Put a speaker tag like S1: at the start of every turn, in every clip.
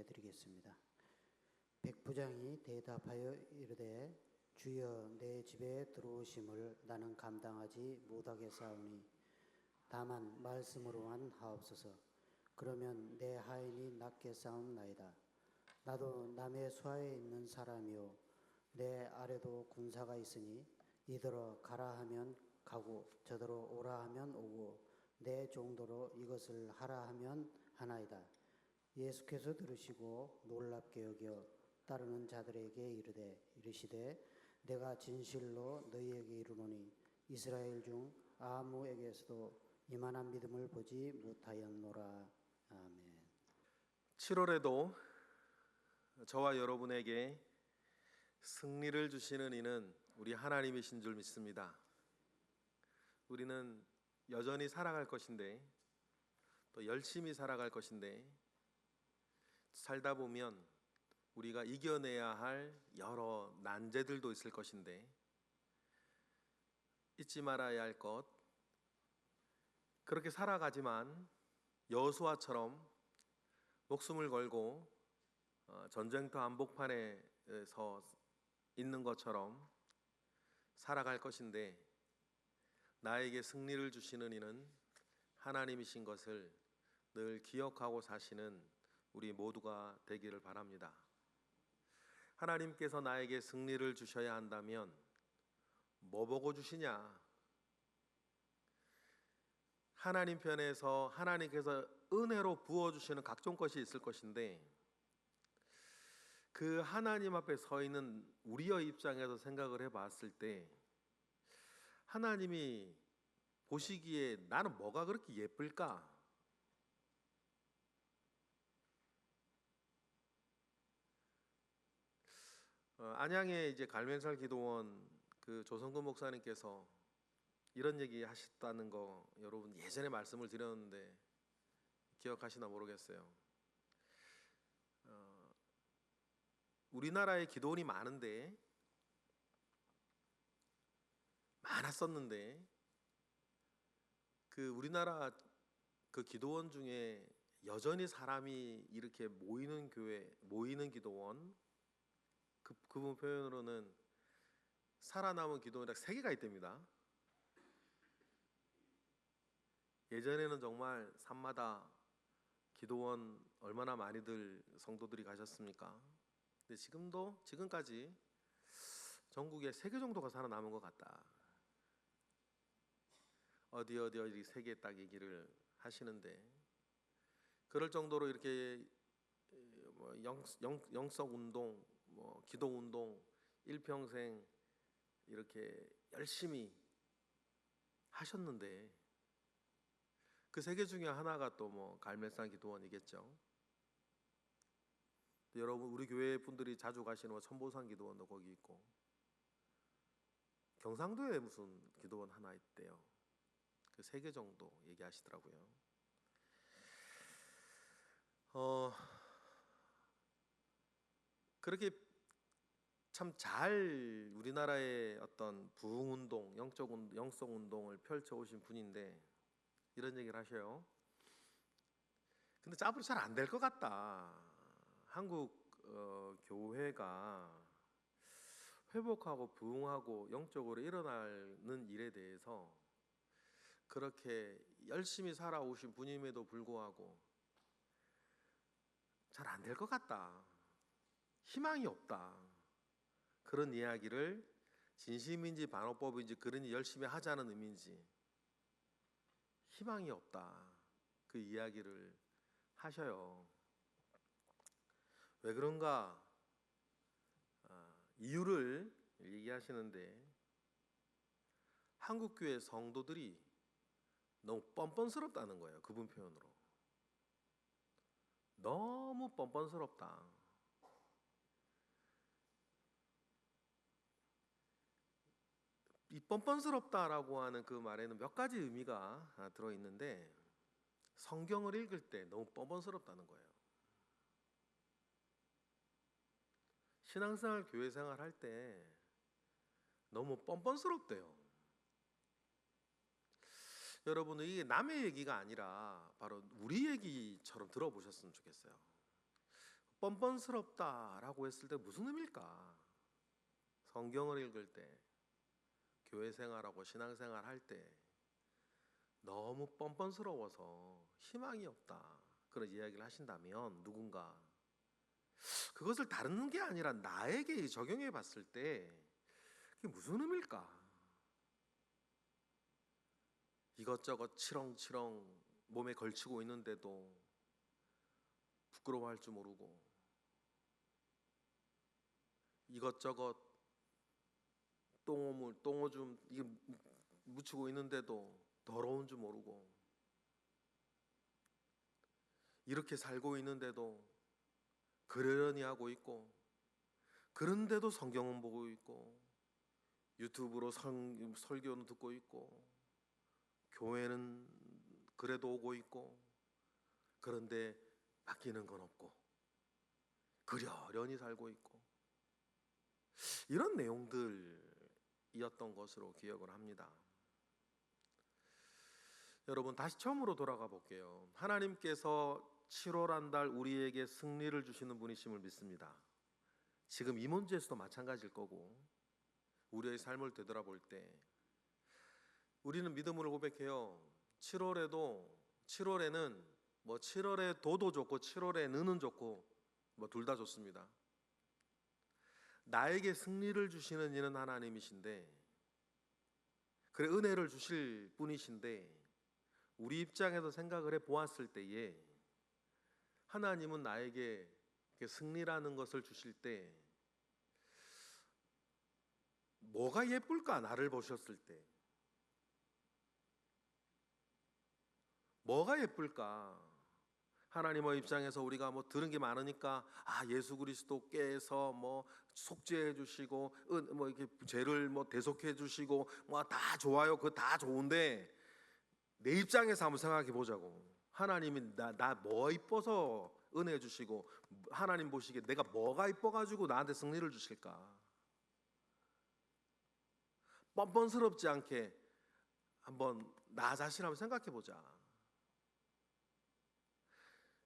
S1: 드리겠습니다. 백부장이 대답하여 이르되 주여 내 집에 들어오심을 나는 감당하지 못하겠사오니 다만 말씀으로만 하옵소서. 그러면 내 하인이 낫겠사옵나이다. 나도 남의 수하에 있는 사람이요 내 아래도 군사가 있으니 이더러 가라 하면 가고 저더러 오라 하면 오고 내 정도로 이것을 하라 하면 하나이다. 예수께서 들으시고 놀랍게 여겨 따르는 자들에게 이르시되 내가 진실로 너희에게 이르노니 이스라엘 중 아무에게서도 이만한 믿음을 보지 못하였노라. 아멘.
S2: 7월에도 저와 여러분에게 승리를 주시는 이는 우리 하나님이신 줄 믿습니다. 우리는 여전히 살아갈 것인데, 또 열심히 살아갈 것인데, 살다 보면 우리가 이겨내야 할 여러 난제들도 있을 것인데, 잊지 말아야 할 것, 그렇게 살아가지만 여호수아처럼 목숨을 걸고 전쟁터 한복판에서 있는 것처럼 살아갈 것인데, 나에게 승리를 주시는 이는 하나님이신 것을 늘 기억하고 사시는 우리 모두가 되기를 바랍니다. 하나님께서 나에게 승리를 주셔야 한다면 뭐 보고 주시냐? 하나님 편에서 하나님께서 은혜로 부어주시는 각종 것이 있을 것인데, 그 하나님 앞에 서 있는 우리의 입장에서 생각을 해봤을 때 하나님이 보시기에 나는 뭐가 그렇게 예쁠까? 안양에 이제 갈면살 기도원 그 조성근 목사님께서 이런 얘기 하셨다는 거 여러분 예전에 말씀을 드렸는데 기억하시나 모르겠어요. 우리나라에 기도원이 많았었는데 그 우리나라 그 기도원 중에 여전히 사람이 이렇게 모이는 교회, 모이는 기도원, 그분 표현으로는 살아남은 기도원이 딱 3개가 있답니다. 예전에는 정말 산마다 기도원 얼마나 많이들 성도들이 가셨습니까? 근데 지금까지 전국에 3개 정도가 살아남은 것 같다. 어디 3개 딱 얘기를 하시는데, 그럴 정도로 이렇게 영성 운동, 기도 운동 일평생 이렇게 열심히 하셨는데, 그 3개 중에 하나가 또 갈멜산 기도원이겠죠. 여러분 우리 교회 분들이 자주 가시는 천보산 기도원도 거기 있고, 경상도에 무슨 기도원 하나 있대요. 그 3개 정도 얘기하시더라고요. 그렇게 참 잘 우리나라의 어떤 부흥운동, 영성 운동을 펼쳐오신 분인데 이런 얘기를 하셔요. 근데 앞으로 잘 안 될 것 같다. 한국 교회가 회복하고 부흥하고 영적으로 일어나는 일에 대해서 그렇게 열심히 살아오신 분임에도 불구하고 잘 안 될 것 같다. 희망이 없다. 그런 이야기를 진심인지 반어법인지 그러니 열심히 하자는 의미인지 희망이 없다. 그 이야기를 하셔요. 왜 그런가? 이유를 얘기하시는데, 한국교회 성도들이 너무 뻔뻔스럽다는 거예요. 그분 표현으로 너무 뻔뻔스럽다. 이 뻔뻔스럽다라고 하는 그 말에는 몇 가지 의미가 들어있는데, 성경을 읽을 때 너무 뻔뻔스럽다는 거예요. 신앙생활, 교회생활 할 때 너무 뻔뻔스럽대요. 여러분은 이게 남의 얘기가 아니라 바로 우리 얘기처럼 들어보셨으면 좋겠어요. 뻔뻔스럽다라고 했을 때 무슨 의미일까? 성경을 읽을 때, 교회 생활하고 신앙생활 할 때 너무 뻔뻔스러워서 희망이 없다, 그런 이야기를 하신다면 누군가 그것을 다루는 게 아니라 나에게 적용해 봤을 때 그게 무슨 의미일까? 이것저것 치렁치렁 몸에 걸치고 있는데도 부끄러워할 줄 모르고, 이것저것 똥오줌 이게 묻히고 있는데도 더러운 줄 모르고, 이렇게 살고 있는데도 그러려니 하고 있고, 그런데도 성경은 보고 있고, 유튜브로 설교는 듣고 있고, 교회는 그래도 오고 있고, 그런데 바뀌는 건 없고 그러려니 살고 있고, 이런 내용들이었던 것으로 기억을 합니다. 여러분, 다시 처음으로 돌아가 볼게요. 하나님께서 7월 한 달 우리에게 승리를 주시는 분이심을 믿습니다. 지금 이 문제에서도 마찬가지일 거고, 우리의 삶을 되돌아볼 때 우리는 믿음으로 고백해요. 7월에는 뭐 7월에 도도 좋고 7월에 느는 좋고 뭐 둘 다 좋습니다. 나에게 승리를 주시는 이는 하나님이신데, 그래 은혜를 주실 분이신데, 우리 입장에서 생각을 해 보았을 때에 하나님은 나에게 승리라는 것을 주실 때 뭐가 예쁠까? 나를 보셨을 때 뭐가 예쁠까? 하나님의 입장에서 우리가 뭐 들은 게 많으니까, 예수 그리스도께서 뭐 속죄해 주시고 뭐 이렇게 죄를 뭐 대속해 주시고 뭐 다 좋아요. 그거 다 좋은데 내 입장에서 한번 생각해 보자고. 하나님이 나 뭐 이뻐서 은혜 주시고, 하나님 보시기에 내가 뭐가 이뻐 가지고 나한테 승리를 주실까? 뻔뻔스럽지 않게 한번 나 자신 한번 생각해 보자.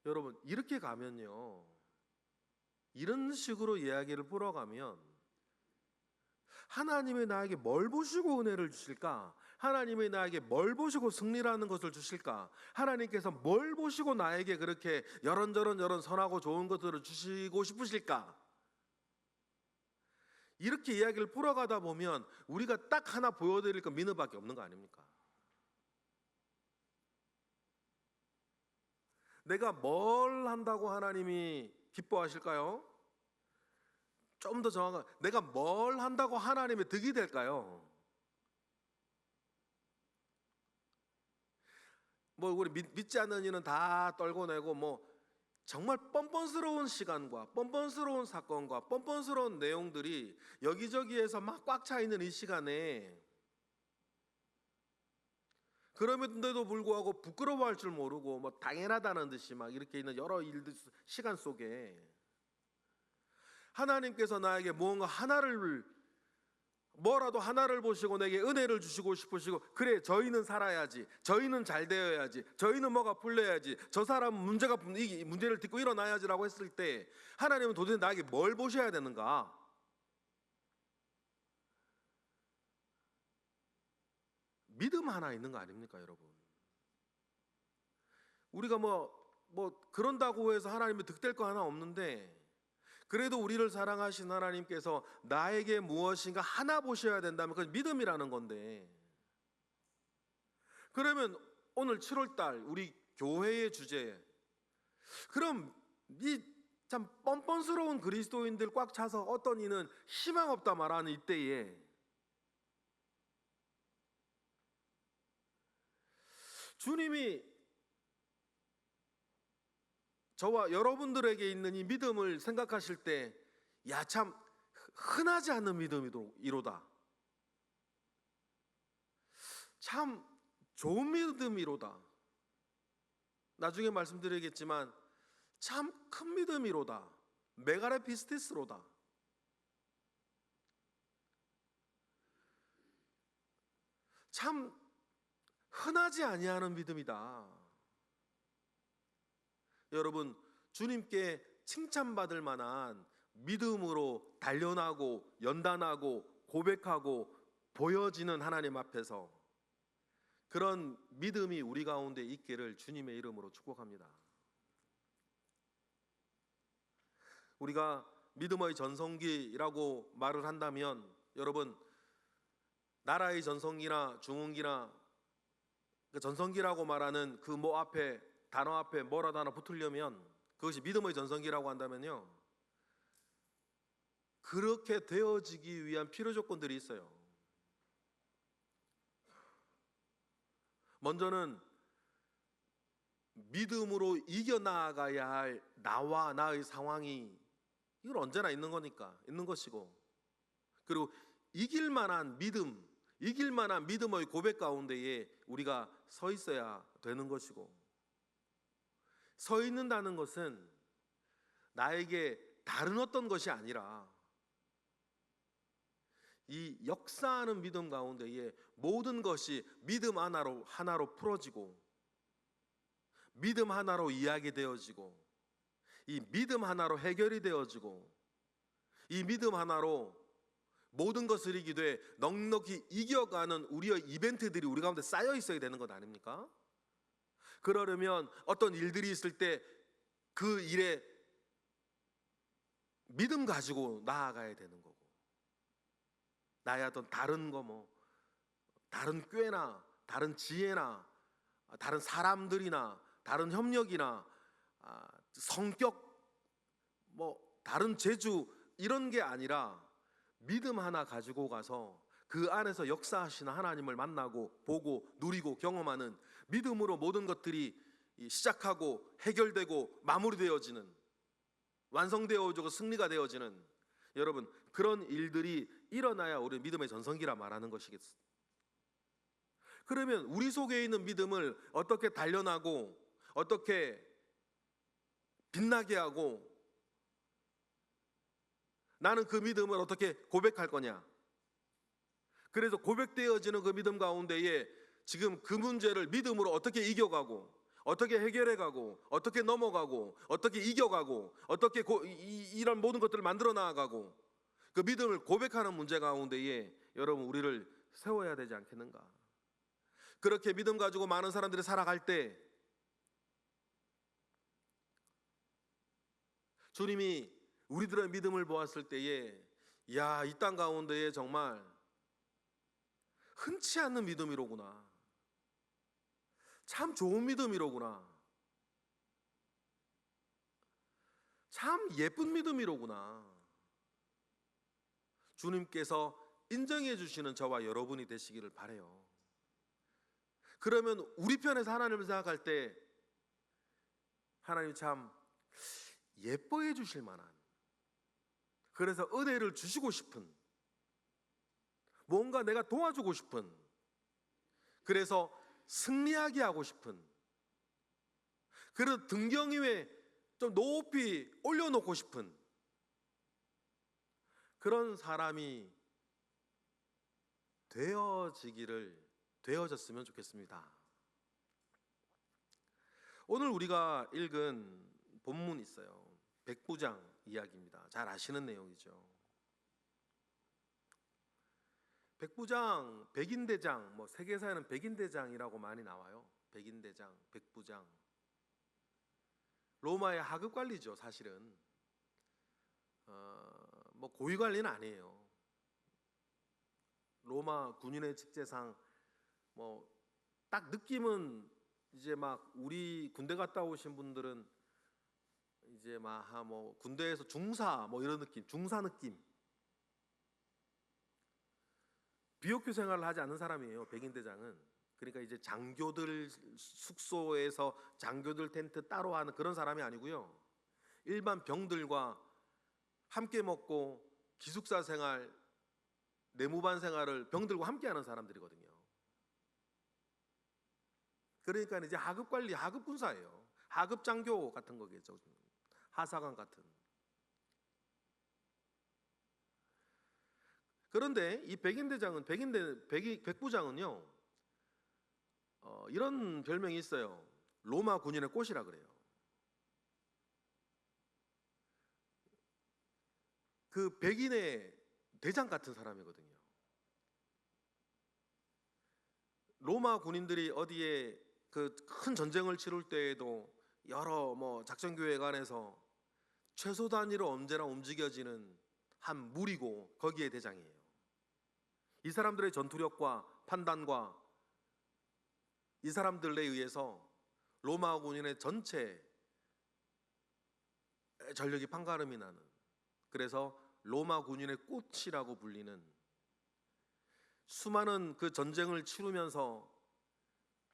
S2: 여러분, 이렇게 가면요, 이런 식으로 이야기를 풀어가면 하나님이 나에게 뭘 보시고 은혜를 주실까? 하나님이 나에게 뭘 보시고 승리라는 것을 주실까? 하나님께서 뭘 보시고 나에게 그렇게 여런 선하고 좋은 것들을 주시고 싶으실까? 이렇게 이야기를 풀어가다 보면 우리가 딱 하나 보여드릴 건 민의밖에 없는 거 아닙니까? 내가 뭘 한다고 하나님이 기뻐하실까요? 좀 더 정확한, 내가 뭘 한다고 하나님의 덕이 될까요? 뭐 우리 믿지 않는 이는 다 떨고내고, 뭐 정말 뻔뻔스러운 시간과 뻔뻔스러운 사건과 뻔뻔스러운 내용들이 여기저기에서 막 꽉 차 있는 이 시간에, 그럼에도 불구하고 부끄러워할 줄 모르고 뭐 당연하다는 듯이 막 이렇게 있는 여러 일들 시간 속에 하나님께서 나에게 뭐라도 하나를 보시고 내게 은혜를 주시고 싶으시고, 그래 저희는 살아야지, 저희는 잘 되어야지, 저희는 뭐가 풀려야지, 저 사람은 문제를 딛고 일어나야지라고 했을 때 하나님은 도대체 나에게 뭘 보셔야 되는가? 믿음 하나 있는 거 아닙니까, 여러분? 우리가 뭐 그런다고 해서 하나님이 득될 거 하나 없는데, 그래도 우리를 사랑하신 하나님께서 나에게 무엇인가 하나 보셔야 된다면 그건 믿음이라는 건데, 그러면 오늘 7월달 우리 교회의 주제, 그럼 이 참 뻔뻔스러운 그리스도인들 꽉 차서 어떤 이는 희망 없다 말하는 이때에 주님이 저와 여러분들에게 있는 이 믿음을 생각하실 때, 야 참 흔하지 않는 믿음이로다, 참 좋은 믿음이로다, 나중에 말씀드리겠지만 참 큰 믿음이로다, 메가레 피스티스로다, 참 흔하지 아니하는 믿음이다. 여러분, 주님께 칭찬받을 만한 믿음으로 단련하고 연단하고 고백하고 보여지는 하나님 앞에서 그런 믿음이 우리 가운데 있기를 주님의 이름으로 축복합니다. 우리가 믿음의 전성기라고 말을 한다면 여러분, 나라의 전성기나 중흥기나 그 전성기라고 말하는 그 뭐 앞에 단어 앞에 뭐라도 하나 붙으려면 그것이 믿음의 전성기라고 한다면요, 그렇게 되어지기 위한 필요 조건들이 있어요. 먼저는 믿음으로 이겨나가야 할 나와 나의 상황이 이건 언제나 있는 거니까 있는 것이고, 그리고 이길 만한 믿음의 고백 가운데에 우리가 서 있어야 되는 것이고, 서 있는다는 것은 나에게 다른 어떤 것이 아니라 이 역사하는 믿음 가운데에 모든 것이 믿음 하나로 풀어지고, 믿음 하나로 이야기되어지고, 이 믿음 하나로 해결이 되어지고, 이 믿음 하나로 모든 것을 이기되 넉넉히 이겨가는 우리의 이벤트들이 우리 가운데 쌓여 있어야 되는 것 아닙니까? 그러려면 어떤 일들이 있을 때 그 일에 믿음 가지고 나아가야 되는 거고, 나의 어떤 다른 다른 꾀나 다른 지혜나 다른 사람들이나 다른 협력이나 성격 다른 재주 이런 게 아니라 믿음 하나 가지고 가서 그 안에서 역사하시는 하나님을 만나고 보고 누리고 경험하는, 믿음으로 모든 것들이 시작하고 해결되고 마무리되어지는, 완성되어지고 승리가 되어지는, 여러분 그런 일들이 일어나야 우리 믿음의 전성기라 말하는 것이겠습니다. 그러면 우리 속에 있는 믿음을 어떻게 단련하고 어떻게 빛나게 하고 나는 그 믿음을 어떻게 고백할 거냐? 그래서 고백되어지는 그 믿음 가운데에 지금 그 문제를 믿음으로 어떻게 이겨가고 어떻게 해결해가고 어떻게 넘어가고 어떻게 이겨가고 어떻게 이런 모든 것들을 만들어 나아가고 그 믿음을 고백하는 문제 가운데에 여러분 우리를 세워야 되지 않겠는가? 그렇게 믿음 가지고 많은 사람들이 살아갈 때 주님이 우리들의 믿음을 보았을 때에 야, 이 땅 가운데에 정말 흔치 않는 믿음이로구나, 참 좋은 믿음이로구나, 참 예쁜 믿음이로구나, 주님께서 인정해 주시는 저와 여러분이 되시기를 바라요. 그러면 우리 편에서 하나님을 생각할 때 하나님 참 예뻐해 주실 만한, 그래서 은혜를 주시고 싶은, 뭔가 내가 도와주고 싶은, 그래서 승리하게 하고 싶은, 그래서 등경 위에 좀 높이 올려놓고 싶은 그런 사람이 되어졌으면 좋겠습니다. 오늘 우리가 읽은 본문 있어요. 백부장 이야기입니다. 잘 아시는 내용이죠. 백부장, 백인대장, 세계사에는 백인대장이라고 많이 나와요. 백인대장, 백부장. 로마의 하급 관리죠, 사실은. 고위 관리는 아니에요. 로마 군인의 직제상 딱 느낌은 이제 우리 군대 갔다 오신 분들은 이제 군대에서 중사 이런 느낌, 중사 느낌. 비옥교 생활을 하지 않는 사람이에요, 백인대장은. 그러니까 이제 장교들 숙소에서 장교들 텐트 따로 하는 그런 사람이 아니고요, 일반 병들과 함께 먹고 기숙사 생활, 내무반 생활을 병들과 함께 하는 사람들이거든요. 그러니까 이제 하급 관리, 하급 군사예요. 하급 장교 같은 거겠죠. 하사관 같은. 그런데 이 백부장은요, 이런 별명이 있어요. 로마 군인의 꽃이라 그래요. 그 백인의 대장 같은 사람이거든요. 로마 군인들이 어디에 그 큰 전쟁을 치룰 때에도 여러 작전 계획안에서 최소 단위로 언제나 움직여지는 한 무리고 거기에 대장이에요. 이 사람들의 전투력과 판단과 이 사람들에 의해서 로마 군인의 전체 전력이 판가름이 나는, 그래서 로마 군인의 꽃이라고 불리는, 수많은 그 전쟁을 치르면서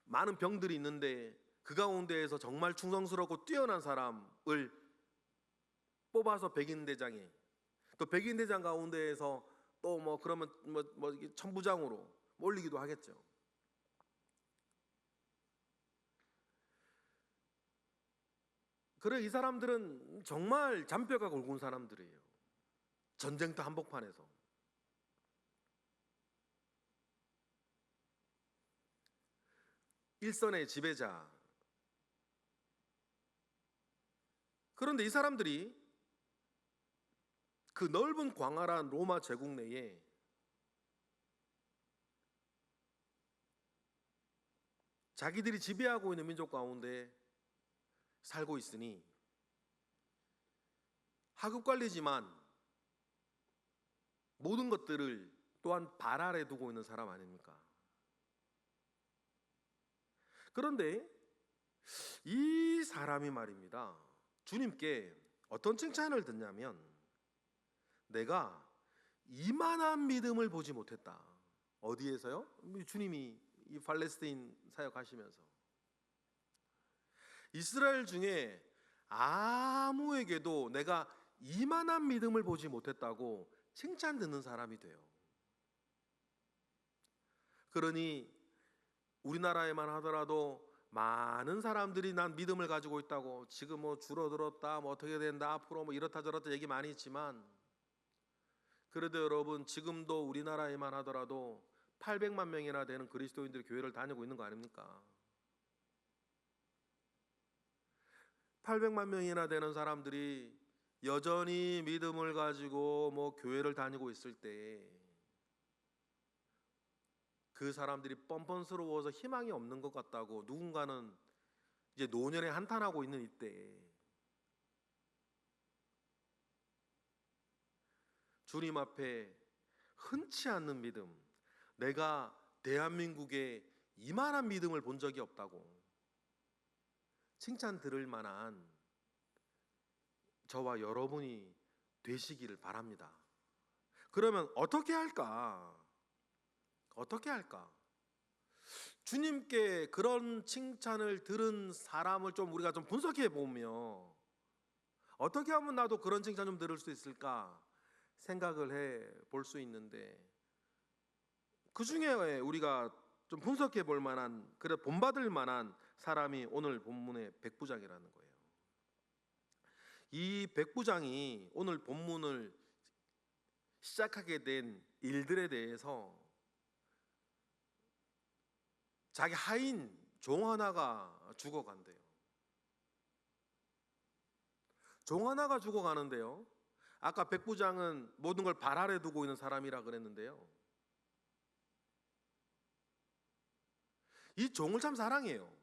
S2: 많은 병들이 있는데 그 가운데에서 정말 충성스럽고 뛰어난 사람을 뽑아서 백인 대장에, 또 백인 대장 가운데에서 또 그러면 이게 천부장으로 올리기도 하겠죠. 그래, 이 사람들은 정말 잔뼈가 굵은 사람들이에요. 전쟁터 한복판에서. 일선의 지배자. 그런데 이 사람들이 그 넓은 광활한 로마 제국 내에 자기들이 지배하고 있는 민족 가운데 살고 있으니 하급관리지만 모든 것들을 또한 발 아래 두고 있는 사람 아닙니까? 그런데 이 사람이 말입니다, 주님께 어떤 칭찬을 듣냐면, 내가 이만한 믿음을 보지 못했다. 어디에서요? 주님이 이 팔레스타인 사역하시면서 이스라엘 중에 아무에게도 내가 이만한 믿음을 보지 못했다고 칭찬 듣는 사람이 돼요. 그러니 우리나라에만 하더라도 많은 사람들이 난 믿음을 가지고 있다고, 지금 줄어들었다, 어떻게 된다, 앞으로 이렇다 저렇다 얘기 많이 있지만, 그래도 여러분, 지금도 우리나라에만 하더라도 800만 명이나 되는 그리스도인들이 교회를 다니고 있는 거 아닙니까? 800만 명이나 되는 사람들이 여전히 믿음을 가지고 교회를 다니고 있을 때, 그 사람들이 뻔뻔스러워서 희망이 없는 것 같다고 누군가는 이제 노년에 한탄하고 있는 이때, 주님 앞에 흔치 않는 믿음, 내가 대한민국에 이만한 믿음을 본 적이 없다고 칭찬 들을 만한 저와 여러분이 되시기를 바랍니다. 그러면 어떻게 할까? 어떻게 할까? 주님께 그런 칭찬을 들은 사람을 우리가 좀 분석해 보며, 어떻게 하면 나도 그런 칭찬 좀 들을 수 있을까 생각을 해 볼 수 있는데, 그 중에 우리가 좀 분석해 볼 만한, 그래 본받을 만한 사람이 오늘 본문의 백부장이라는 거예요. 이 백부장이 오늘 본문을 시작하게 된 일들에 대해서 자기 하인 종 하나가 죽어간대요. 종 하나가 죽어가는데요, 아까 백부장은 모든 걸 발 아래 두고 있는 사람이라 그랬는데요, 이 종을 참 사랑해요.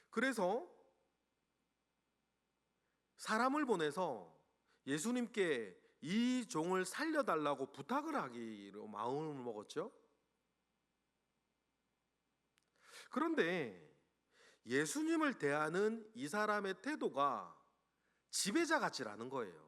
S2: 그래서 사람을 보내서 예수님께 이 종을 살려달라고 부탁을 하기로 마음을 먹었죠. 그런데 예수님을 대하는 이 사람의 태도가 지배자 같지 않은 거예요.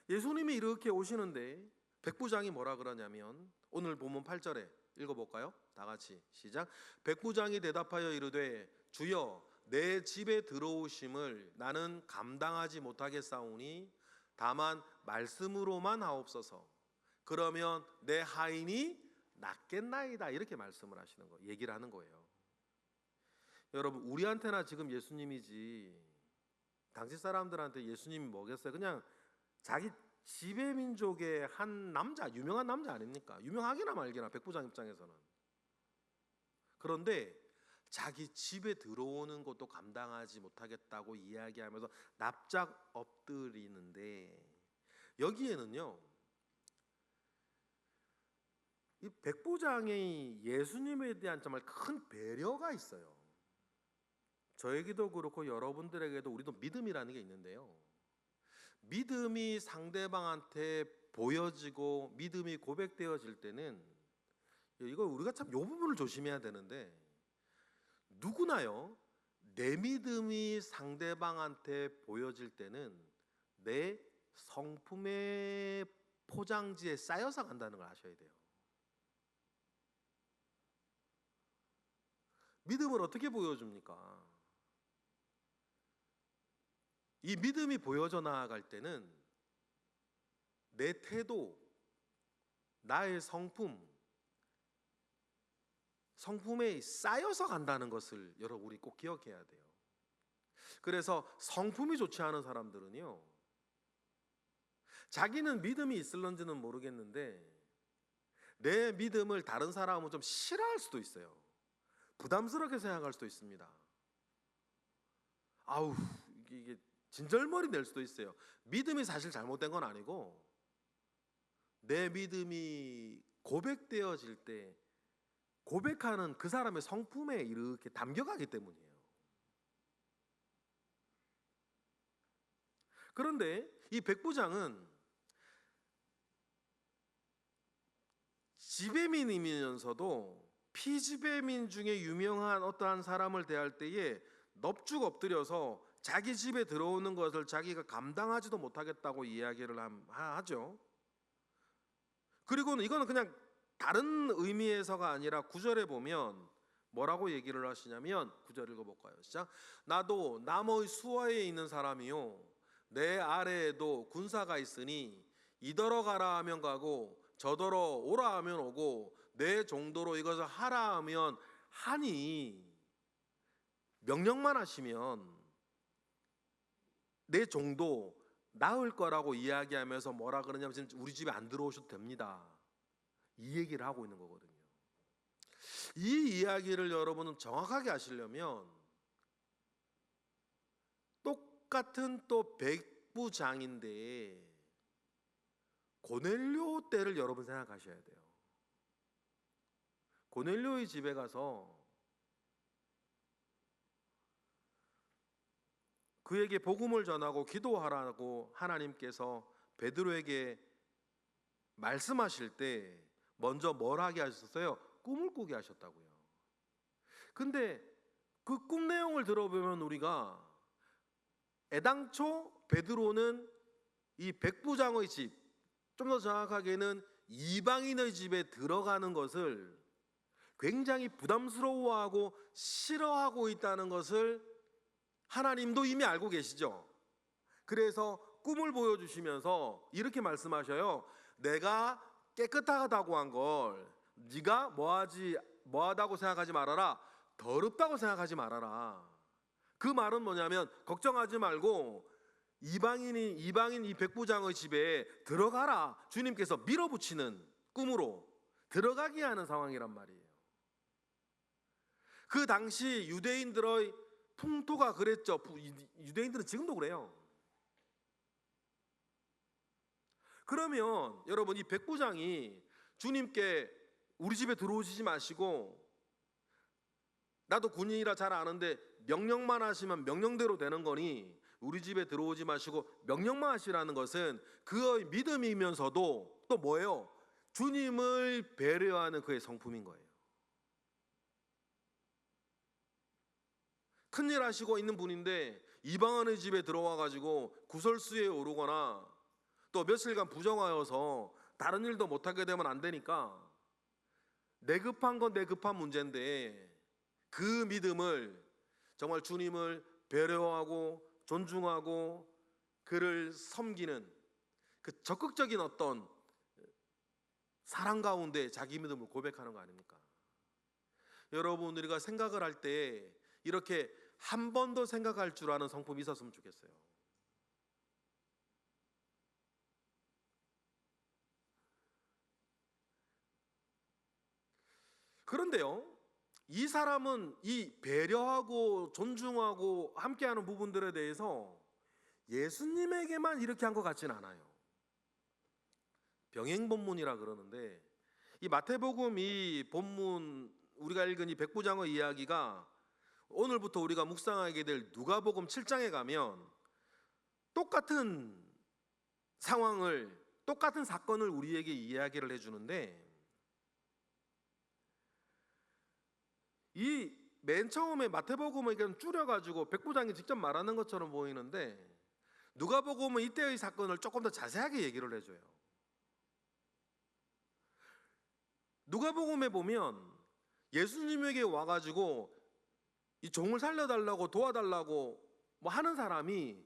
S2: 예수님이 이렇게 오시는데 백부장이 뭐라 그러냐면, 오늘 본문 8절에 읽어볼까요? 다 같이 시작. 백부장이 대답하여 이르되 주여, 내 집에 들어오심을 나는 감당하지 못하겠사오니 다만 말씀으로만 하옵소서. 그러면 내 하인이 낫겠나이다. 이렇게 말씀을 하시는 거예요. 얘기를 하는 거예요. 여러분, 우리한테나 지금 예수님이지 당시 사람들한테 예수님이 뭐겠어요? 그냥 자기 지배 민족의 한 남자, 유명한 남자 아닙니까? 유명하기나 말기나 백부장 입장에서는. 그런데 자기 집에 들어오는 것도 감당하지 못하겠다고 이야기하면서 납작 엎드리는데, 여기에는요, 이 백부장의 예수님에 대한 정말 큰 배려가 있어요. 저에게도 그렇고 여러분들에게도 우리도 믿음이라는 게 있는데요, 믿음이 상대방한테 보여지고 믿음이 고백되어질 때는, 이거 우리가 참 이 부분을 조심해야 되는데, 누구나요, 내 믿음이 상대방한테 보여질 때는 내 성품의 포장지에 쌓여서 간다는 걸 아셔야 돼요. 믿음을 어떻게 보여줍니까? 이 믿음이 보여져 나아갈 때는 내 태도, 나의 성품에 쌓여서 간다는 것을 여러분 우리 꼭 기억해야 돼요. 그래서 성품이 좋지 않은 사람들은요, 자기는 믿음이 있을런지는 모르겠는데 내 믿음을 다른 사람은 좀 싫어할 수도 있어요. 부담스럽게 생각할 수도 있습니다. 아우, 이게 진절머리 낼 수도 있어요. 믿음이 사실 잘못된 건 아니고 내 믿음이 고백되어질 때 고백하는 그 사람의 성품에 이렇게 담겨가기 때문이에요. 그런데 이 백부장은 지배민이면서도 피지배민 중에 유명한 어떠한 사람을 대할 때에 넙죽 엎드려서 자기 집에 들어오는 것을 자기가 감당하지도 못하겠다고 이야기를 하죠. 그리고는 이거는 그냥 다른 의미에서가 아니라 9절에 보면 뭐라고 얘기를 하시냐면, 9절 읽어볼까요? 시작. 나도 남의 수하에 있는 사람이요, 내 아래에도 군사가 있으니 이더러 가라 하면 가고 저더러 오라 하면 오고 내 정도로 이것을 하라 하면 하니, 명령만 하시면 내 정도 나을 거라고 이야기하면서 뭐라 그러냐면, 지금 우리 집에 안 들어오셔도 됩니다, 이 얘기를 하고 있는 거거든요. 이 이야기를 여러분은 정확하게 하시려면 똑같은 또 백부장인데 고넬료 때를 여러분 생각하셔야 돼요. 고넬료의 집에 가서 그에게 복음을 전하고 기도하라고 하나님께서 베드로에게 말씀하실 때 먼저 뭘 하게 하셨어요? 꿈을 꾸게 하셨다고요. 근데 그 꿈 내용을 들어보면 우리가 애당초 베드로는 이 백부장의 집, 좀 더 정확하게는 이방인의 집에 들어가는 것을 굉장히 부담스러워하고 싫어하고 있다는 것을 하나님도 이미 알고 계시죠. 그래서 꿈을 보여주시면서 이렇게 말씀하셔요. 내가 깨끗하다고 한 걸 네가 뭐하다고 생각하지 말아라. 더럽다고 생각하지 말아라. 그 말은 뭐냐면, 걱정하지 말고 이방인 이 백부장의 집에 들어가라. 주님께서 밀어붙이는 꿈으로 들어가게 하는 상황이란 말이에요. 그 당시 유대인들의 풍토가 그랬죠. 유대인들은 지금도 그래요. 그러면 여러분, 이 백부장이 주님께 우리 집에 들어오시지 마시고, 나도 군인이라 잘 아는데 명령만 하시면 명령대로 되는 거니 우리 집에 들어오지 마시고 명령만 하시라는 것은 그의 믿음이면서도 또 뭐예요? 주님을 배려하는 그의 성품인 거예요. 큰일 하시고 있는 분인데 이방인의 집에 들어와 가지고 구설수에 오르거나 또 며칠간 부정하여서 다른 일도 못하게 되면 안 되니까, 내급한 건 내급한 문제인데 그 믿음을 정말 주님을 배려하고 존중하고 그를 섬기는 그 적극적인 어떤 사랑 가운데 자기 믿음을 고백하는 거 아닙니까? 여러분, 우리가 생각을 할 때 이렇게 한 번 더 생각할 줄 아는 성품이 있었으면 좋겠어요. 그런데요, 이 사람은 이 배려하고 존중하고 함께하는 부분들에 대해서 예수님에게만 이렇게 한 것 같지는 않아요. 병행본문이라 그러는데, 이 마태복음 이 본문 우리가 읽은 이 백부장의 이야기가 오늘부터 우리가 묵상하게 될 누가복음 7장에 가면 똑같은 상황을, 똑같은 사건을 우리에게 이야기를 해주는데, 이 맨 처음에 마태복음을 줄여가지고 백부장이 직접 말하는 것처럼 보이는데, 누가복음은 이때의 사건을 조금 더 자세하게 얘기를 해줘요. 누가복음에 보면 예수님에게 와가지고 이 종을 살려달라고 도와달라고 뭐 하는 사람이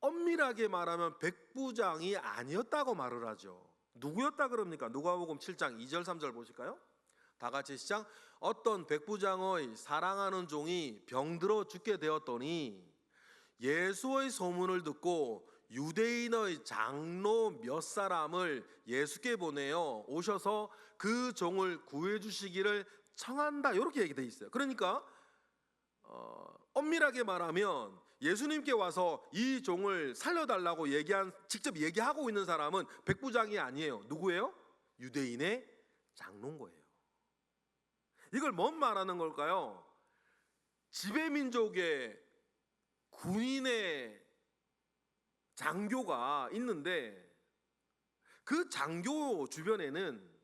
S2: 엄밀하게 말하면 백부장이 아니었다고 말을 하죠. 누구였다 그럽니까? 누가복음 7장 2절 3절 보실까요? 다 같이 시작. 어떤 백부장의 사랑하는 종이 병들어 죽게 되었더니 예수의 소문을 듣고 유대인의 장로 몇 사람을 예수께 보내어 오셔서 그 종을 구해 주시기를 청한다, 이렇게 얘기되어 있어요. 그러니까 엄밀하게 말하면 예수님께 와서 이 종을 살려달라고 직접 얘기하고 있는 사람은 백부장이 아니에요. 누구예요? 유대인의 장로인 거예요. 이걸 뭔 말하는 걸까요? 지배민족의 군인의 장교가 있는데, 그 장교 주변에는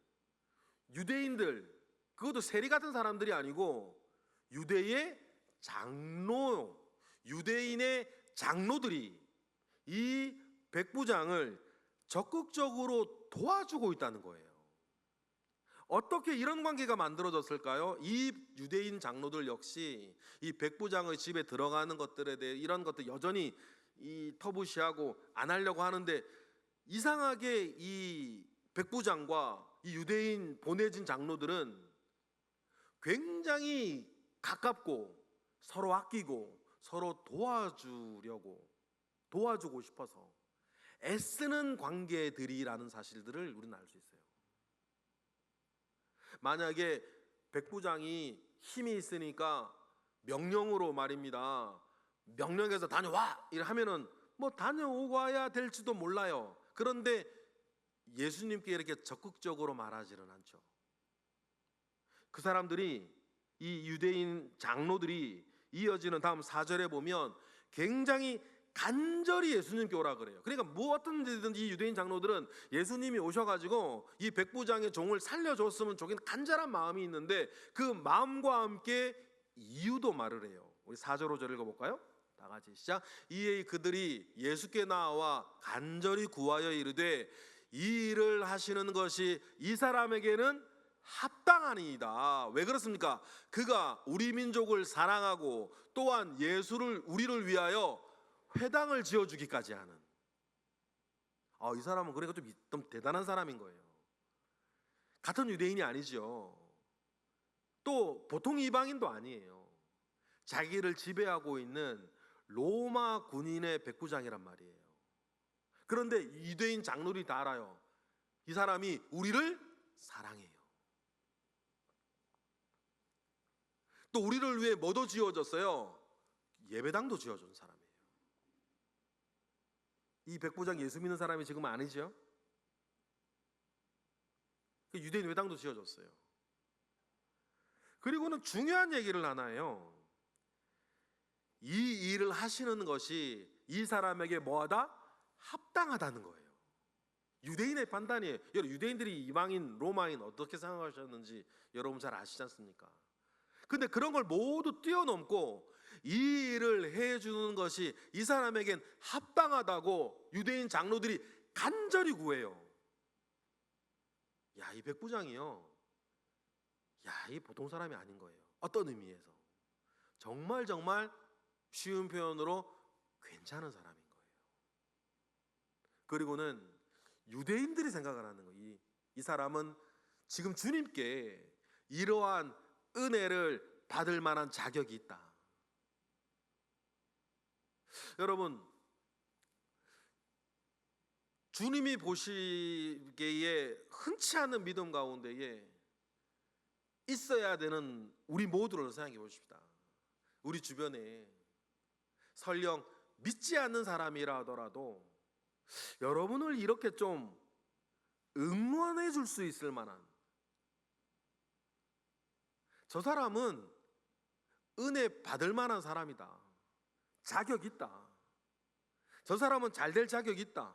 S2: 유대인들, 그것도 세리 같은 사람들이 아니고 유대의 장로, 유대인의 장로들이 이 백부장을 적극적으로 도와주고 있다는 거예요. 어떻게 이런 관계가 만들어졌을까요? 이 유대인 장로들 역시 이 백부장의 집에 들어가는 것들에 대해 이런 것들 여전히 터부시하고 안 하려고 하는데, 이상하게 이 백부장과 이 유대인 보내진 장로들은 굉장히 가깝고 서로 아끼고 서로 도와주고 싶어서 애쓰는 관계들이라는 사실들을 우리는 알 수 있어요. 만약에 백부장이 힘이 있으니까 명령으로 말입니다, 명령해서 다녀와 이래 하면은 뭐 다녀와야 될지도 몰라요. 그런데 예수님께 이렇게 적극적으로 말하지는 않죠. 그 사람들이, 이 유대인 장로들이 이어지는 다음 4절에 보면 굉장히 간절히 예수님께 오라 그래요. 그러니까 뭐 어떤 데든지 이 유대인 장로들은 예수님이 오셔가지고 이 백부장의 종을 살려줬으면 좋겠는 간절한 마음이 있는데, 그 마음과 함께 이유도 말을 해요. 우리 4절 5절 읽어볼까요? 다 같이 시작. 이에 그들이 예수께 나와 간절히 구하여 이르되 이 일을 하시는 것이 이 사람에게는 합당하니이다. 왜 그렇습니까? 그가 우리 민족을 사랑하고 또한 우리를 위하여 회당을 지어주기까지 하는, 이 사람은 그러니까 좀 대단한 사람인 거예요. 같은 유대인이 아니죠. 또 보통 이방인도 아니에요. 자기를 지배하고 있는 로마 군인의 백부장이란 말이에요. 그런데 유대인 장로들이 다 알아요. 이 사람이 우리를 사랑해요. 또 우리를 위해 뭐도 지어줬어요? 예배당도 지어준 사람이에요. 이 백부장 예수 믿는 사람이 지금 아니죠? 유대인 회당도 지어줬어요. 그리고는 중요한 얘기를 하나 해요. 이 일을 하시는 것이 이 사람에게 뭐하다? 합당하다는 거예요. 유대인의 판단이에요. 여러분, 유대인들이 이방인, 로마인 어떻게 생각하셨는지 여러분 잘 아시지 않습니까? 근데 그런 걸 모두 뛰어넘고 이 일을 해주는 것이 이 사람에겐 합당하다고 유대인 장로들이 간절히 구해요. 야, 이 백부장이요, 이 보통 사람이 아닌 거예요. 어떤 의미에서 정말 쉬운 표현으로 괜찮은 사람인 거예요. 그리고는 유대인들이 생각을 하는 거예요. 이 사람은 지금 주님께 이러한 은혜를 받을 만한 자격이 있다. 여러분, 주님이 보시기에 흔치 않은 믿음 가운데에 있어야 되는 우리 모두를 생각해 보십시다. 우리 주변에 설령 믿지 않는 사람이라 하더라도 여러분을 이렇게 좀 응원해 줄 수 있을 만한, 저 사람은 은혜 받을 만한 사람이다, 자격 있다, 저 사람은 잘 될 자격 있다,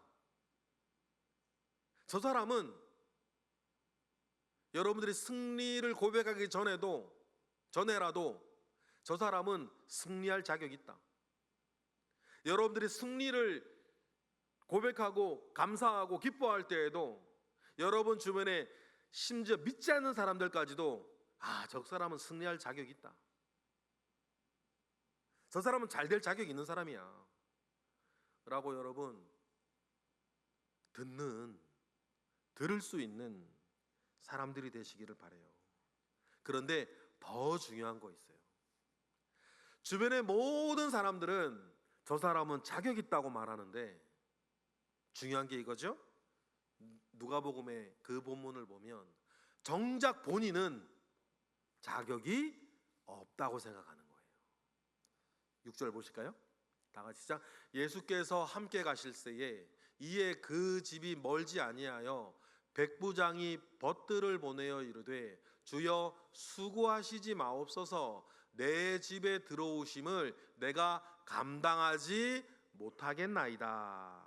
S2: 저 사람은 여러분들이 승리를 고백하기 전에라도 저 사람은 승리할 자격이 있다. 여러분들이 승리를 고백하고 감사하고 기뻐할 때에도 여러분 주변에 심지어 믿지 않는 사람들까지도 저 사람은 승리할 자격이 있다, 저 사람은 잘 될 자격이 있는 사람이야 라고 여러분 들을 수 있는 사람들이 되시기를 바라요. 그런데 더 중요한 거 있어요. 주변의 모든 사람들은 저 사람은 자격 있다고 말하는데 중요한 게 이거죠. 누가복음의 그 본문을 보면 정작 본인은 자격이 없다고 생각하는 거예요. 6절 보실까요? 다 같이 시작. 예수께서 함께 가실 새에 이에 그 집이 멀지 아니하여 백부장이 벗들을 보내어 이르되 주여 수고하시지 마옵소서, 내 집에 들어오심을 내가 감당하지 못하겠나이다.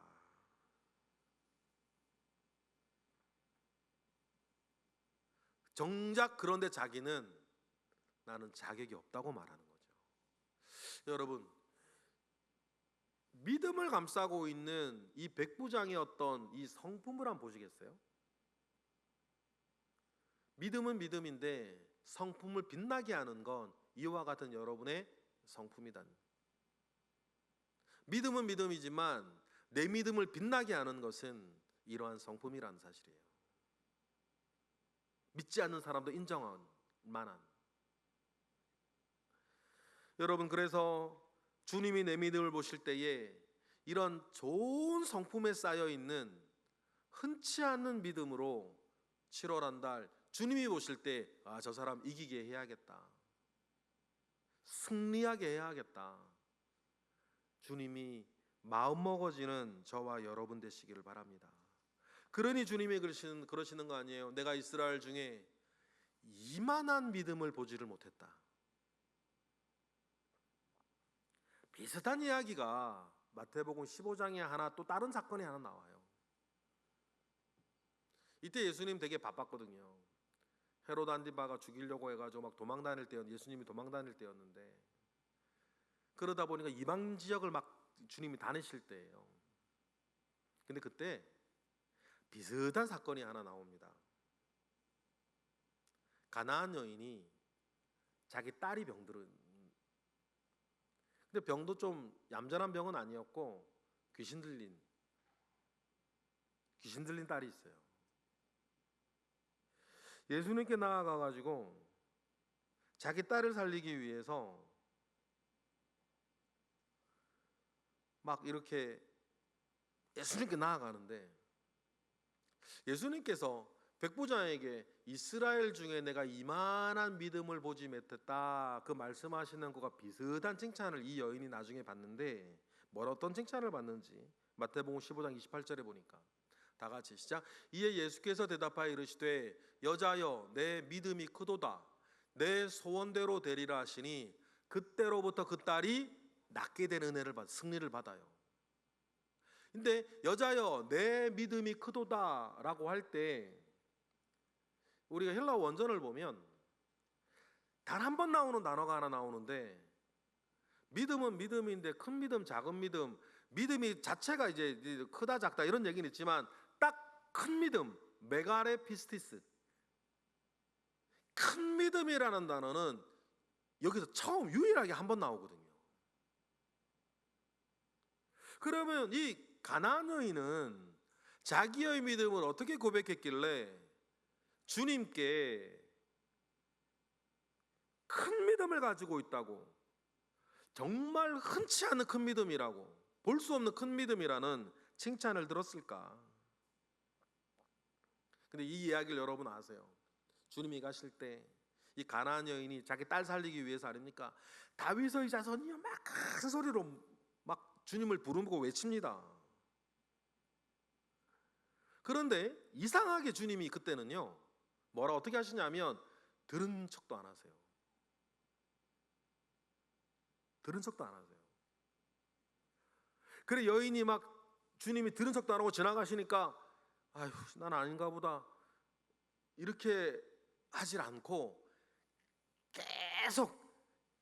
S2: 정작 그런데 자기는 나는 자격이 없다고 말하는 거죠. 여러분, 믿음을 감싸고 있는 이 백부장의 어떤 이 성품을 한번 보시겠어요? 믿음은 믿음인데 성품을 빛나게 하는 건 이와 같은 여러분의 성품이다. 믿음은 믿음이지만 내 믿음을 빛나게 하는 것은 이러한 성품이라는 사실이에요. 믿지 않는 사람도 인정할 만한. 여러분, 그래서 주님이 내 믿음을 보실 때에 이런 좋은 성품에 쌓여 있는 흔치 않은 믿음으로 7월 한 달 주님이 보실 때 저 사람 이기게 해야겠다, 승리하게 해야겠다, 주님이 마음먹어지는 저와 여러분 되시기를 바랍니다. 그러니 주님이 그러시는 거 아니에요. 내가 이스라엘 중에 이만한 믿음을 보지를 못했다. 비슷한 이야기가 마태복음 15장에 하나, 또 다른 사건이 하나 나와요. 이때 예수님 되게 바빴거든요. 헤롯 안디바가 죽이려고 해가지고 막 예수님이 도망 다닐 때였는데, 그러다 보니까 이방 지역을 막 주님이 다니실 때예요. 근데 그때 비슷한 사건이 하나 나옵니다. 가나안 여인이 자기 딸이 병들은, 근데 병도 좀 얌전한 병은 아니었고 귀신 들린 딸이 있어요. 예수님께 나아가가지고 자기 딸을 살리기 위해서 막 이렇게 예수님께 나아가는데, 예수님께서 백부장에게 이스라엘 중에 내가 이만한 믿음을 보지 못했다, 그 말씀하시는 것과 비슷한 칭찬을 이 여인이 나중에 받는데, 어떤 칭찬을 받는지 마태복음 15장 28절에 보니까 다 같이 시작. 이에 예수께서 대답하여 이르시되 여자여 내 믿음이 크도다, 내 소원대로 되리라 하시니 그때로부터 그 딸이 낫게 된 은혜를 승리를 받아요. 근데 여자여 내 믿음이 크도다 라고 할 때 우리가 헬라어 원전을 보면 단 한 번 나오는 단어가 하나 나오는데, 믿음은 믿음인데 큰 믿음, 작은 믿음, 믿음이 자체가 이제 크다 작다 이런 얘기는 있지만 딱 큰 믿음, 메가레 피스티스, 큰 믿음이라는 단어는 여기서 처음 유일하게 한 번 나오거든요. 그러면 이 가나안 여인은 자기의 믿음을 어떻게 고백했길래 주님께 큰 믿음을 가지고 있다고, 정말 흔치 않은 큰 믿음이라고, 볼 수 없는 큰 믿음이라는 칭찬을 들었을까? 근데 이 이야기를 여러분 아세요? 주님이 가실 때 이 가나안 여인이 자기 딸 살리기 위해서 아닙니까? 다윗의 자손이여 막 큰 소리로 막 주님을 부르고 외칩니다. 그런데 이상하게 주님이 그때는요, 뭐라 어떻게 하시냐면 들은 척도 안 하세요. 들은 척도 안 하세요. 그래 여인이 막 주님이 들은 척도 안 하고 지나가시니까 아휴 난 아닌가 보다 이렇게 하질 않고 계속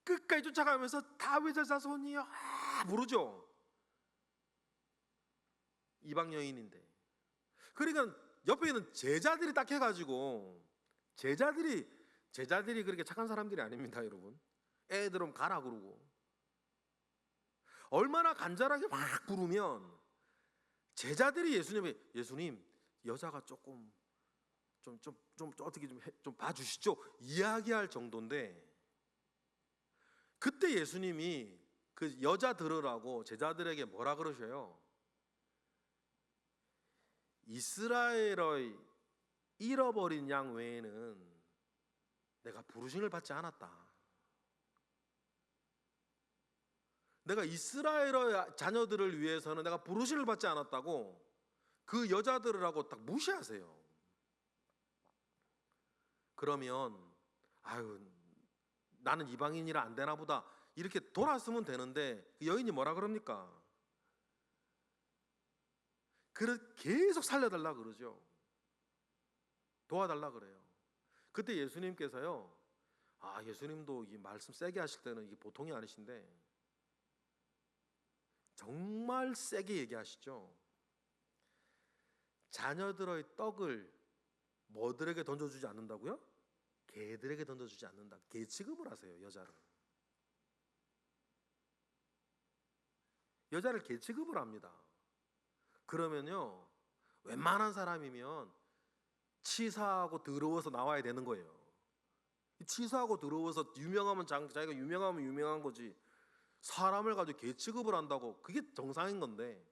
S2: 끝까지 쫓아가면서 다윗의 자손이여 부르죠. 이방 여인인데. 그러니까 옆에 있는 제자들이 딱 해가지고 제자들이 그렇게 착한 사람들이 아닙니다, 여러분. 애들은 가라 그러고 얼마나 간절하게 막 부르면 제자들이 예수님 여자가 조금 좀 어떻게 좀 봐주시죠 이야기할 정도인데 그때 예수님이 그 여자 들으라고 제자들에게 뭐라 그러셔요? 이스라엘의 잃어버린 양 외에는 내가 부르심을 받지 않았다. 내가 이스라엘의 자녀들을 위해서는 내가 부르심을 받지 않았다고 그 여자들이라고 딱 무시하세요. 그러면 아유 나는 이방인이라 안 되나 보다 이렇게 돌았으면 되는데 그 여인이 뭐라 그럽니까? 계속 살려달라 그러죠. 도와달라 그래요. 그때 예수님께서요, 예수님도 이 말씀 세게 하실 때는 이게 보통이 아니신데 정말 세게 얘기하시죠. 자녀들의 떡을 뭐들에게 던져주지 않는다고요? 개들에게 던져주지 않는다. 개 취급을 하세요. 여자를 개 취급을 합니다. 그러면요 웬만한 사람이면 치사하고 더러워서 나와야 되는 거예요. 치사하고 더러워서 유명하면 자기가 유명하면 유명한 거지 사람을 가지고 개 취급을 한다고 그게 정상인 건데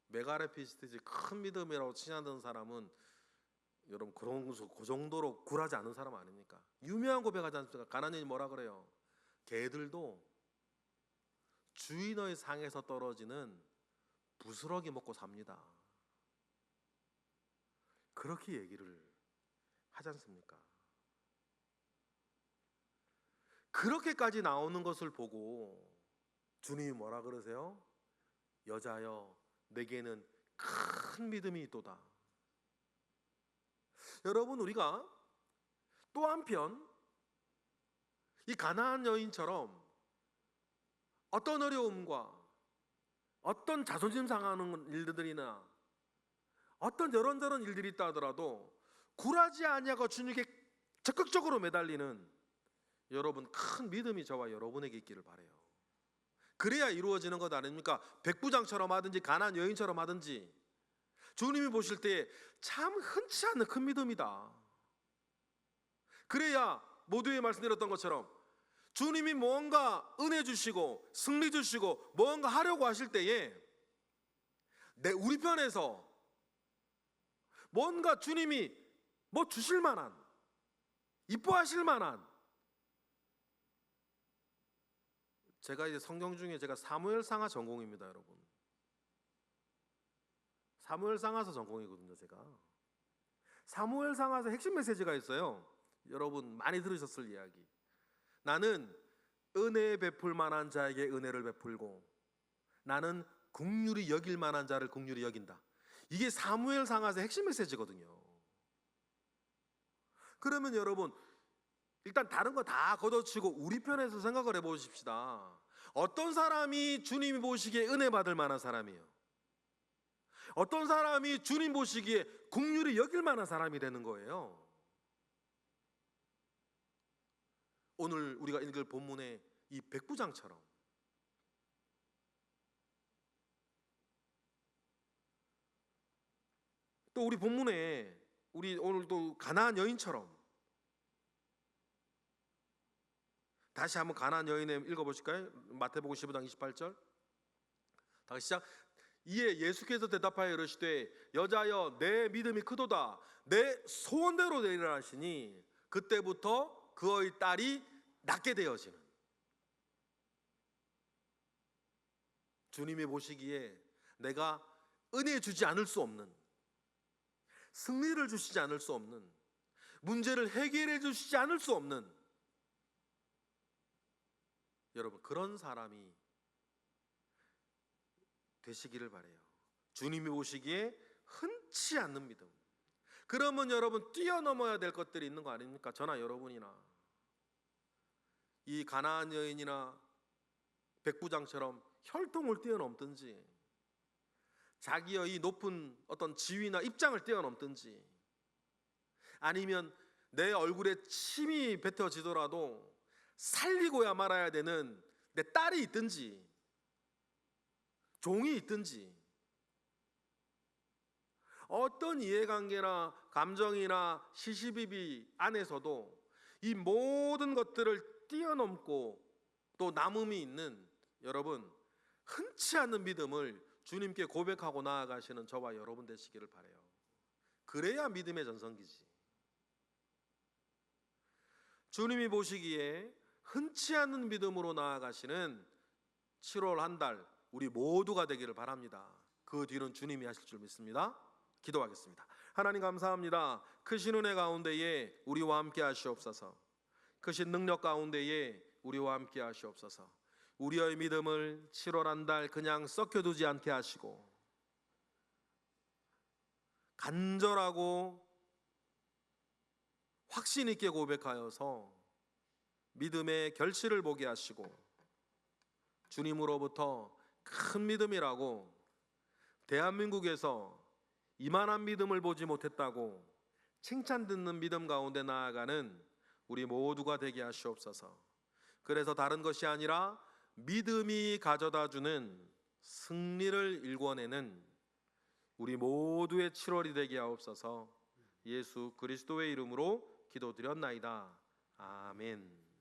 S2: 메가레피스트지 큰 믿음이라고 칭찬하는 사람은 여러분 그 정도로 굴하지 않은 사람 아닙니까? 유명한 고백하지 않습니까? 가나안이 뭐라 그래요? 개들도 주인의 상에서 떨어지는 부스러기 먹고 삽니다. 그렇게 얘기를 하지 않습니까? 그렇게까지 나오는 것을 보고 주님이 뭐라 그러세요? 여자여 내게는 큰 믿음이 있도다. 여러분 우리가 또 한편 이 가나안 여인처럼 어떤 어려움과 어떤 자존심 상하는 일들이나 어떤 저런저런 일들이 있다 하더라도 굴하지 아니하고 주님께 적극적으로 매달리는 여러분 큰 믿음이 저와 여러분에게 있기를 바라요. 그래야 이루어지는 것 아닙니까? 백부장처럼 하든지 가나안 여인처럼 하든지 주님이 보실 때 참 흔치 않는 큰 믿음이다. 그래야 모두의 말씀드렸던 것처럼 주님이 뭔가 은혜 주시고 승리 주시고 뭔가 하려고 하실 때에 우리 편에서 뭔가 주님이 뭐 주실 만한 이뻐하실 만한 제가 이제 성경 중에 제가 사무엘상하 전공입니다, 여러분. 사무엘상하서 전공이거든요, 제가. 사무엘상하서 핵심 메시지가 있어요. 여러분 많이 들으셨을 이야기. 나는 은혜 베풀 만한 자에게 은혜를 베풀고 나는 긍휼히 여길 만한 자를 긍휼히 여긴다. 이게 사무엘상하서 핵심 메시지거든요. 그러면 여러분 일단 다른 거 다 걷어치고 우리 편에서 생각을 해보십시다. 어떤 사람이 주님이 보시기에 은혜 받을 만한 사람이에요? 어떤 사람이 주님 보시기에 긍휼히 여길 만한 사람이 되는 거예요? 오늘 우리가 읽을 본문의 이 백부장처럼 또 우리 본문에 우리 오늘 또 가나안 여인처럼 다시 한번 가나안 여인의 읽어보실까요? 마태복음 15장 28절 다시 시작. 이에 예수께서 대답하여 이르시되 여자여 내 믿음이 크도다 내 소원대로 되리라 하시니 그때부터 그의 딸이 낫게 되어지는, 주님이 보시기에 내가 은혜 주지 않을 수 없는, 승리를 주시지 않을 수 없는, 문제를 해결해 주시지 않을 수 없는, 여러분 그런 사람이 되시기를 바라요. 주님이 보시기에 흔치 않는 믿음. 그러면 여러분 뛰어넘어야 될 것들이 있는 거 아닙니까? 저나 여러분이나 이 가나안 여인이나 백부장처럼 혈통을 뛰어넘든지, 자기의 이 높은 어떤 지위나 입장을 뛰어넘든지, 아니면 내 얼굴에 침이 뱉어지더라도 살리고야 말아야 되는 내 딸이 있든지 종이 있든지, 어떤 이해관계나 감정이나 시시비비 안에서도 이 모든 것들을 뛰어넘고 또 남음이 있는 여러분 흔치 않은 믿음을 주님께 고백하고 나아가시는 저와 여러분 되시기를 바라요. 그래야 믿음의 전성기지. 주님이 보시기에 흔치 않은 믿음으로 나아가시는 7월 한 달 우리 모두가 되기를 바랍니다. 그 뒤는 주님이 하실 줄 믿습니다. 기도하겠습니다. 하나님 감사합니다. 크신 은혜 가운데에 우리와 함께 하시옵소서. 크신 능력 가운데에 우리와 함께 하시옵소서. 우리의 믿음을 7월 한 달 그냥 썩혀두지 않게 하시고 간절하고 확신 있게 고백하여서 믿음의 결실을 보게 하시고 주님으로부터 큰 믿음이라고, 대한민국에서 이만한 믿음을 보지 못했다고 칭찬 듣는 믿음 가운데 나아가는 우리 모두가 되게 하시옵소서. 그래서 다른 것이 아니라 믿음이 가져다주는 승리를 일궈내는 우리 모두의 7월이 되게 하옵소서. 예수 그리스도의 이름으로 기도드렸나이다. 아멘.